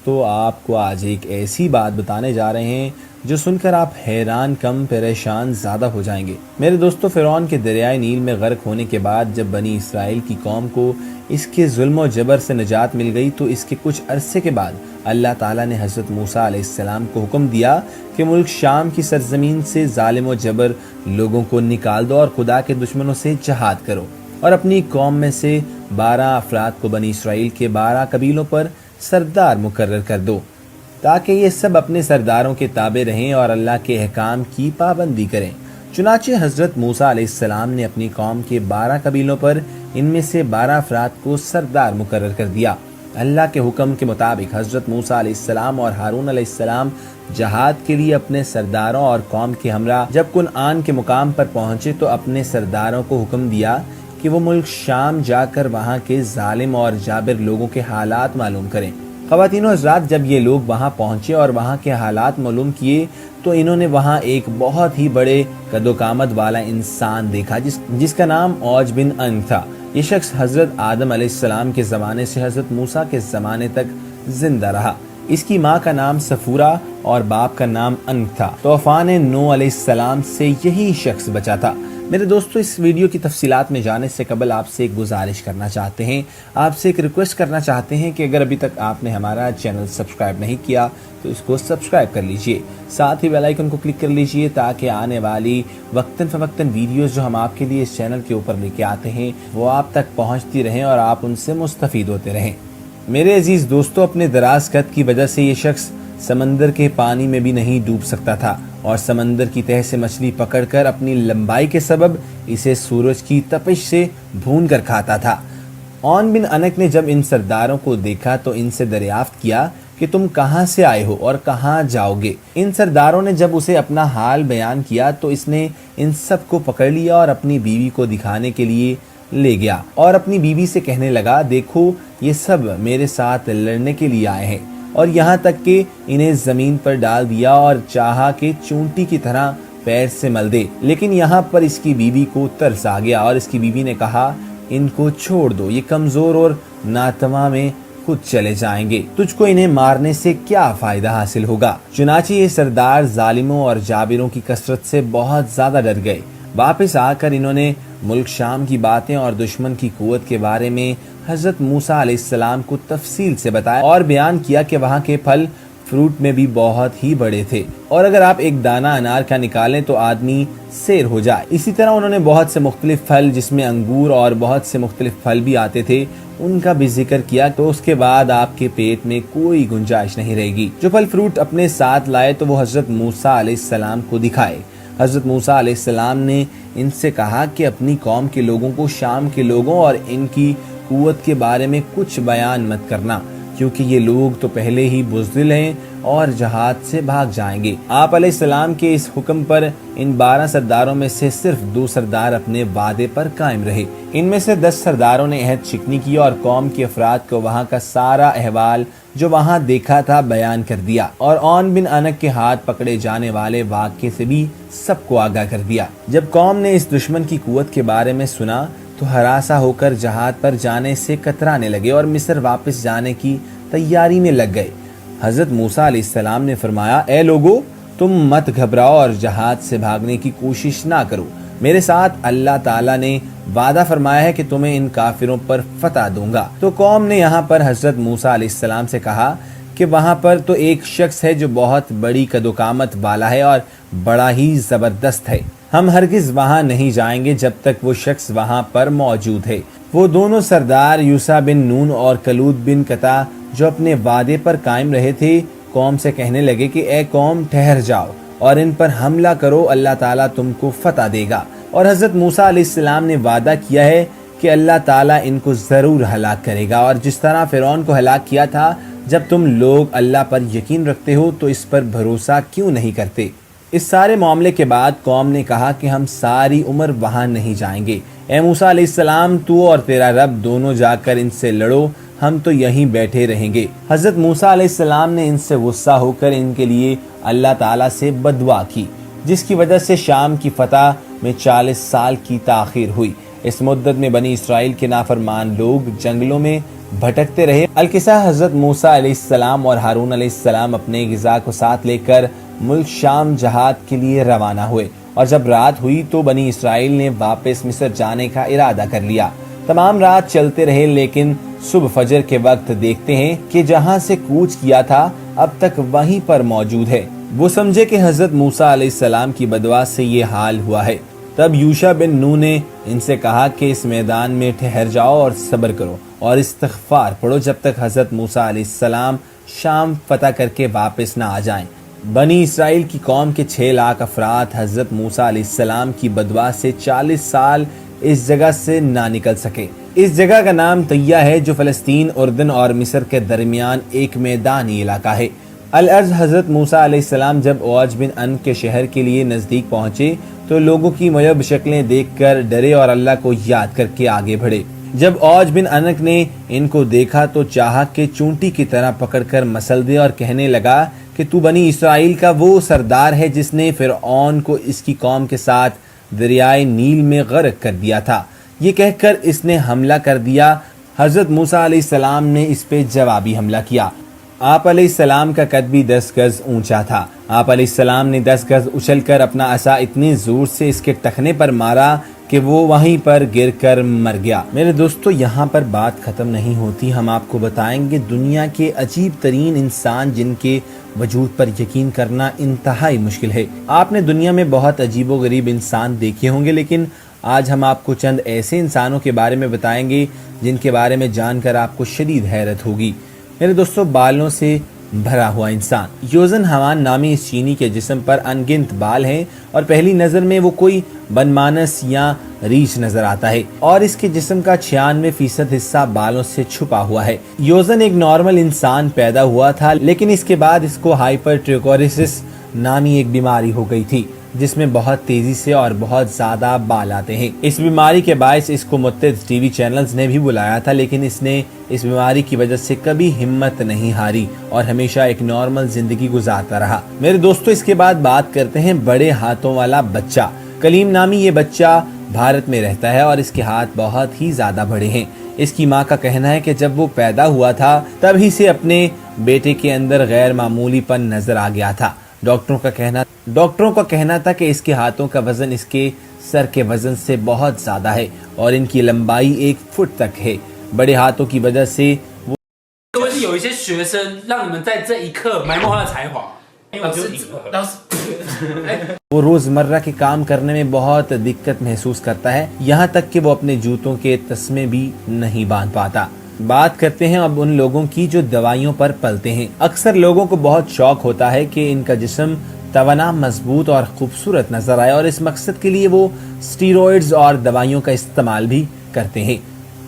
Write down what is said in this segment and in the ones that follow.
دوستو آپ کو آج ایک ایسی بات بتانے جا رہے ہیں جو سن کر آپ حیران کم پریشان زیادہ ہو جائیں گے۔ میرے دوستو، فرعون کے دریائے نیل میں غرق ہونے کے بعد جب بنی اسرائیل کی قوم کو اس کے ظلم و جبر سے نجات مل گئی تو اس کے کچھ عرصے کے بعد اللہ تعالیٰ نے حضرت موسیٰ علیہ السلام کو حکم دیا کہ ملک شام کی سرزمین سے ظالم و جبر لوگوں کو نکال دو اور خدا کے دشمنوں سے جہاد کرو، اور اپنی قوم میں سے 12 افراد کو بنی اسرائیل کے 12 قبیلوں پر سردار مقرر کر دو تاکہ یہ سب اپنے سرداروں کے تابع رہیں اور اللہ کے احکام کی پابندی کریں۔ چنانچہ حضرت موسیٰ علیہ السلام نے اپنی قوم کے 12 قبیلوں پر ان میں سے 12 افراد کو سردار مقرر کر دیا۔ اللہ کے حکم کے مطابق حضرت موسیٰ علیہ السلام اور ہارون علیہ السلام جہاد کے لیے اپنے سرداروں اور قوم کے ہمراہ جب کنعان کے مقام پر پہنچے تو اپنے سرداروں کو حکم دیا کہ وہ ملک شام جا کر وہاں کے ظالم اور جابر لوگوں کے حالات معلوم کریں۔ خواتین و حضرات، جب یہ لوگ وہاں پہنچے اور وہاں کے حالات معلوم کیے تو انہوں نے وہاں ایک بہت ہی بڑے قد و قامت والا انسان دیکھا جس کا نام اوج بن انگ تھا۔ یہ شخص حضرت آدم علیہ السلام کے زمانے سے حضرت موسیٰ کے زمانے تک زندہ رہا۔ اس کی ماں کا نام صفورہ اور باپ کا نام انگ تھا۔ طوفان نوح علیہ السلام سے یہی شخص بچا تھا۔ میرے دوستو، اس ویڈیو کی تفصیلات میں جانے سے قبل آپ سے ایک گزارش کرنا چاہتے ہیں، آپ سے ایک ریکویسٹ کرنا چاہتے ہیں کہ اگر ابھی تک آپ نے ہمارا چینل سبسکرائب نہیں کیا تو اس کو سبسکرائب کر لیجئے، ساتھ ہی بیل آئیکن کو کلک کر لیجئے تاکہ آنے والی وقتاً فوقتاً ویڈیوز جو ہم آپ کے لیے اس چینل کے اوپر لے کے آتے ہیں وہ آپ تک پہنچتی رہیں اور آپ ان سے مستفید ہوتے رہیں۔ میرے عزیز دوستو، اپنے دراز قد کی وجہ سے یہ شخص سمندر کے پانی میں بھی نہیں ڈوب سکتا تھا اور سمندر کی تہہ سے مچھلی پکڑ کر اپنی لمبائی کے سبب اسے سورج کی تپش سے بھون کر کھاتا تھا۔ اون بن انک نے جب ان سرداروں کو دیکھا تو ان سے دریافت کیا کہ تم کہاں سے آئے ہو اور کہاں جاؤ گے؟ ان سرداروں نے جب اسے اپنا حال بیان کیا تو اس نے ان سب کو پکڑ لیا اور اپنی بیوی کو دکھانے کے لیے لے گیا اور اپنی بیوی سے کہنے لگا، دیکھو یہ سب میرے ساتھ لڑنے کے لیے آئے ہیں، اور یہاں تک کہ انہیں زمین پر ڈال دیا اور چاہا کہ چونٹی کی طرح پیر سے مل دے۔ لیکن یہاں پر اس کی بیوی کو ترس آ گیا اور اس کی بیوی نے کہا، ان کو چھوڑ دو، یہ کمزور اور ناتواں میں خود چلے جائیں گے، تجھ کو انہیں مارنے سے کیا فائدہ حاصل ہوگا؟ چنانچہ یہ سردار ظالموں اور جابروں کی کثرت سے بہت زیادہ ڈر گئے۔ واپس آ کر انہوں نے ملک شام کی باتیں اور دشمن کی قوت کے بارے میں حضرت موسیٰ علیہ السلام کو تفصیل سے بتایا اور بیان کیا کہ وہاں کے پھل فروٹ میں بھی بہت ہی بڑے تھے اور اگر آپ ایک دانہ انار کا نکالیں تو آدمی سیر ہو جائے۔ اسی طرح انہوں نے بہت سے مختلف پھل جس میں انگور اور بہت سے مختلف پھل بھی آتے تھے ان کا بھی ذکر کیا، تو اس کے بعد آپ کے پیٹ میں کوئی گنجائش نہیں رہے گی۔ جو پھل فروٹ اپنے ساتھ لائے تو وہ حضرت موسیٰ علیہ السلام کو دکھائے۔ حضرت موسیٰ علیہ السلام نے ان سے کہا کہ اپنی قوم کے لوگوں کو شام کے لوگوں اور ان کی قوت کے بارے میں کچھ بیان مت کرنا، کیونکہ یہ لوگ تو پہلے ہی بزدل ہیں اور جہاد سے بھاگ جائیں گے۔ آپ علیہ السلام کے اس حکم پر ان 12 سرداروں میں سے صرف 2 سردار اپنے وعدے پر قائم رہے۔ ان میں سے 10 سرداروں نے عہد شکنی کی اور قوم کے افراد کو وہاں کا سارا احوال جو وہاں دیکھا تھا بیان کر دیا اور اون بن انک کے ہاتھ پکڑے جانے والے واقعے سے بھی سب کو آگاہ کر دیا۔ جب قوم نے اس دشمن کی قوت کے بارے میں سنا تو ہراساں ہو کر جہاد پر جانے سے کترانے لگے اور مصر واپس جانے کی تیاری میں لگ گئے۔ حضرت موسیٰ علیہ السلام نے فرمایا، اے لوگو، تم مت گھبراؤ اور جہاد سے بھاگنے کی کوشش نہ کرو، میرے ساتھ اللہ تعالیٰ نے وعدہ فرمایا ہے کہ تمہیں ان کافروں پر فتح دوں گا۔ تو قوم نے یہاں پر حضرت موسیٰ علیہ السلام سے کہا کہ وہاں پر تو ایک شخص ہے جو بہت بڑی قد و قامت والا ہے اور بڑا ہی زبردست ہے، ہم ہرگز وہاں نہیں جائیں گے جب تک وہ شخص وہاں پر موجود ہے۔ وہ دونوں سردار یوشع بن نون اور کلود بن قطع جو اپنے وعدے پر قائم رہے تھے قوم سے کہنے لگے کہ اے قوم، ٹھہر جاؤ اور ان پر حملہ کرو، اللہ تعالیٰ تم کو فتح دے گا۔ اور حضرت موسیٰ علیہ السلام نے وعدہ کیا ہے کہ اللہ تعالیٰ ان کو ضرور ہلاک کرے گا، اور جس طرح فرعون کو ہلاک کیا تھا، جب تم لوگ اللہ پر یقین رکھتے ہو تو اس پر بھروسہ کیوں نہیں کرتے؟ اس سارے معاملے کے بعد قوم نے کہا کہ ہم ساری عمر وہاں نہیں جائیں گے۔ اے موسیٰ علیہ السلام، تو اور تیرا رب دونوں جا کر ان سے لڑو، ہم تو یہیں بیٹھے رہیں گے۔ حضرت موسیٰ علیہ السلام نے ان سے غصہ ہو کر ان کے لیے اللہ تعالیٰ سے بددعا کی، جس کی وجہ سے شام کی فتح میں 40 سال کی تاخیر ہوئی۔ اس مدت میں بنی اسرائیل کے نافرمان لوگ جنگلوں میں بھٹکتے رہے۔ القصہ حضرت موسیٰ علیہ السلام اور ہارون علیہ السلام اپنے غذا کو ساتھ لے کر ملک شام جہاد کے لیے روانہ ہوئے، اور جب رات ہوئی تو بنی اسرائیل نے واپس مصر جانے کا ارادہ کر لیا۔ تمام رات چلتے رہے، لیکن صبح فجر کے وقت دیکھتے ہیں کہ جہاں سے کوچ کیا تھا اب تک وہیں پر موجود ہے۔ وہ سمجھے کہ حضرت موسیٰ علیہ السلام کی بددعا سے یہ حال ہوا ہے۔ تب یوشع بن نون نے ان سے کہا کہ اس میدان میں ٹھہر جاؤ اور صبر کرو اور استغفار پڑھو جب تک حضرت موسیٰ علیہ السلام شام فتح کر کے واپس نہ آ جائیں۔ بنی اسرائیل کی قوم کے 6 لاکھ افراد حضرت موسیٰ علیہ السلام کی بددعا سے 40 سال اس جگہ سے نہ نکل سکے۔ اس جگہ کا نام طیہ ہے، جو فلسطین، اردن اور مصر کے درمیان ایک میدانی علاقہ ہے۔ الارض حضرت موسیٰ علیہ السلام جب اوج بن ان کے شہر کے لیے نزدیک پہنچے تو لوگوں کی معیوب شکلیں دیکھ کر ڈرے اور اللہ کو یاد کر کے آگے بڑھے۔ جب اوج بن انک نے ان کو دیکھا تو چاہا کہ چونٹی کی طرح پکڑ کر مسل دے اور کہنے لگا کہ تو بنی اسرائیل کا وہ سردار ہے جس نے فرعون کو اس کی قوم کے ساتھ دریائے نیل میں غرق کر دیا تھا۔ یہ کہہ کر اس نے حملہ کر دیا۔ حضرت موسیٰ علیہ السلام نے اس پہ جوابی حملہ کیا۔ آپ علیہ السلام کا قد بھی 10 گز اونچا تھا۔ آپ علیہ السلام نے 10 گز اچھل کر اپنا عصا اتنی زور سے اس کے ٹخنے پر مارا کہ وہ وہیں پر گر کر مر گیا۔ میرے دوستو، یہاں پر بات ختم نہیں ہوتی، ہم آپ کو بتائیں گے دنیا کے عجیب ترین انسان جن کے وجود پر یقین کرنا انتہائی مشکل ہے۔ آپ نے دنیا میں بہت عجیب و غریب انسان دیکھے ہوں گے، لیکن آج ہم آپ کو چند ایسے انسانوں کے بارے میں بتائیں گے جن کے بارے میں جان کر آپ کو شدید حیرت ہوگی۔ میرے دوستو، بالوں سے بھرا ہوا انسان۔ یوزن ہمان نامی اس چینی کے جسم پر انگنت بال ہیں اور پہلی نظر میں وہ کوئی بنمانس یا ریچھ نظر آتا ہے، اور اس کے جسم کا 96% حصہ بالوں سے چھپا ہوا ہے۔ یوزن ایک نارمل انسان پیدا ہوا تھا، لیکن اس کے بعد اس کو ہائپر ٹریکورسس نامی ایک بیماری ہو گئی تھی جس میں بہت تیزی سے اور بہت زیادہ بال آتے ہیں۔ اس بیماری کے باعث اس کو متعدد ٹی وی چینلز نے بھی بلایا تھا، لیکن اس نے اس بیماری کی وجہ سے کبھی ہمت نہیں ہاری اور ہمیشہ ایک نارمل زندگی گزارتا رہا۔ میرے دوستو، اس کے بعد بات کرتے ہیں بڑے ہاتھوں والا بچہ۔ کلیم نامی یہ بچہ بھارت میں رہتا ہے اور اس کے ہاتھ بہت ہی زیادہ بڑے ہیں۔ اس کی ماں کا کہنا ہے کہ جب وہ پیدا ہوا تھا تب ہی سے اپنے بیٹے کے اندر غیر معمولی پن نظر آ گیا تھا۔ ڈاکٹروں کا کہنا تھا کہ اس کے ہاتھوں کا وزن اس کے سر کے وزن سے بہت زیادہ ہے اور ان کی لمبائی 1 فٹ تک ہے۔ بڑے ہاتھوں کی وجہ سے وہ روزمرہ کے کام کرنے میں بہت دقت محسوس کرتا ہے، یہاں تک کہ وہ اپنے جوتوں کے تسمے بھی نہیں باندھ پاتا۔ بات کرتے ہیں اب ان لوگوں کی جو دوائیوں پر پلتے ہیں۔ اکثر لوگوں کو بہت شوق ہوتا ہے کہ ان کا جسم توانا، مضبوط اور خوبصورت نظر آئے، اور اس مقصد کے لیے وہ سٹیرائڈز اور دوائیوں کا استعمال بھی کرتے ہیں۔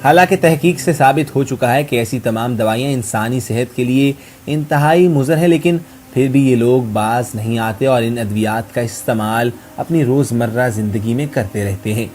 حالانکہ تحقیق سے ثابت ہو چکا ہے کہ ایسی تمام دوائیاں انسانی صحت کے لیے انتہائی مضر ہیں، لیکن پھر بھی یہ لوگ باز نہیں آتے اور ان ادویات کا استعمال اپنی روزمرہ زندگی میں کرتے رہتے ہیں۔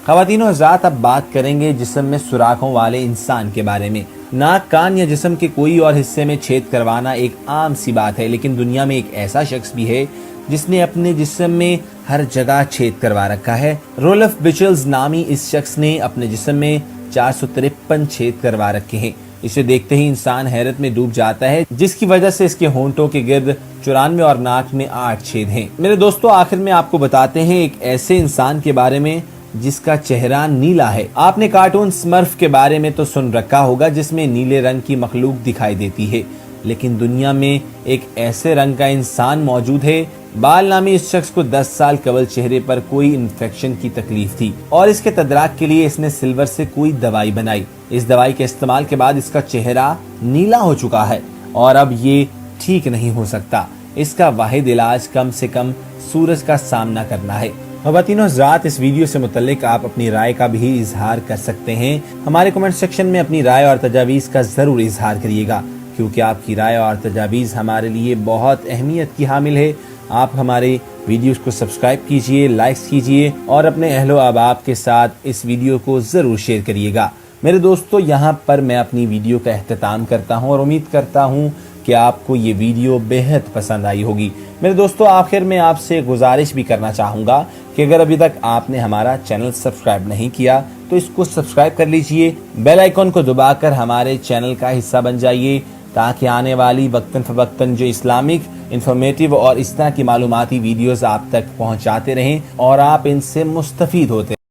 خواتین و حضرات، اب بات کریں گے جسم میں سوراخوں والے انسان کے بارے میں۔ ناک، کان یا جسم کے کوئی اور حصے میں چھید کروانا ایک عام سی بات ہے، لیکن دنیا میں ایک ایسا شخص بھی ہے جس نے اپنے جسم میں ہر جگہ چھید کروا رکھا ہے۔ رولف بچلز نامی اس شخص نے اپنے جسم میں 453 چھید کروا رکھے ہیں۔ اسے دیکھتے ہی انسان حیرت میں ڈوب جاتا ہے، جس کی وجہ سے اس کے ہونٹوں کے گرد 94 اور ناک میں 8 چھید ہیں۔ میرے دوستو، آخر میں آپ کو بتاتے ہیں ایک ایسے انسان کے بارے میں جس کا چہرہ نیلا ہے۔ آپ نے کارٹون سمرف کے بارے میں تو سن رکھا ہوگا جس میں نیلے رنگ کی مخلوق دکھائی دیتی ہے، لیکن دنیا میں ایک ایسے رنگ کا انسان موجود ہے۔ بال نامی اس شخص کو 10 سال قبل چہرے پر کوئی انفیکشن کی تکلیف تھی اور اس کے تدارک کے لیے اس نے سلور سے کوئی دوائی بنائی۔ اس دوائی کے استعمال کے بعد اس کا چہرہ نیلا ہو چکا ہے اور اب یہ ٹھیک نہیں ہو سکتا۔ اس کا واحد علاج کم سے کم سورج کا سامنا کرنا ہے۔ خواتین و حضرات، اس ویڈیو سے متعلق آپ اپنی رائے کا بھی اظہار کر سکتے ہیں۔ ہمارے کمنٹ سیکشن میں اپنی رائے اور تجاویز کا ضرور اظہار کریے گا، کیونکہ آپ کی رائے اور تجاویز ہمارے لیے بہت اہمیت کی حامل ہے۔ آپ ہمارے ویڈیوز کو سبسکرائب کیجئے، لائکس کیجئے اور اپنے اہل و احباب کے ساتھ اس ویڈیو کو ضرور شیئر کریے گا۔ میرے دوستو، یہاں پر میں اپنی ویڈیو کا اختتام کرتا ہوں اور امید کرتا ہوں کہ آپ کو یہ ویڈیو بہت پسند آئی ہوگی۔ میرے دوستو، آخر میں آپ سے گزارش بھی کرنا چاہوں گا کہ اگر ابھی تک آپ نے ہمارا چینل سبسکرائب نہیں کیا تو اس کو سبسکرائب کر لیجئے، بیل آئیکن کو دبا کر ہمارے چینل کا حصہ بن جائیے تاکہ آنے والی وقتاً فوقتاً جو اسلامک انفارمیٹیو اور اس طرح کی معلوماتی ویڈیوز آپ تک پہنچاتے رہیں اور آپ ان سے مستفید ہوتے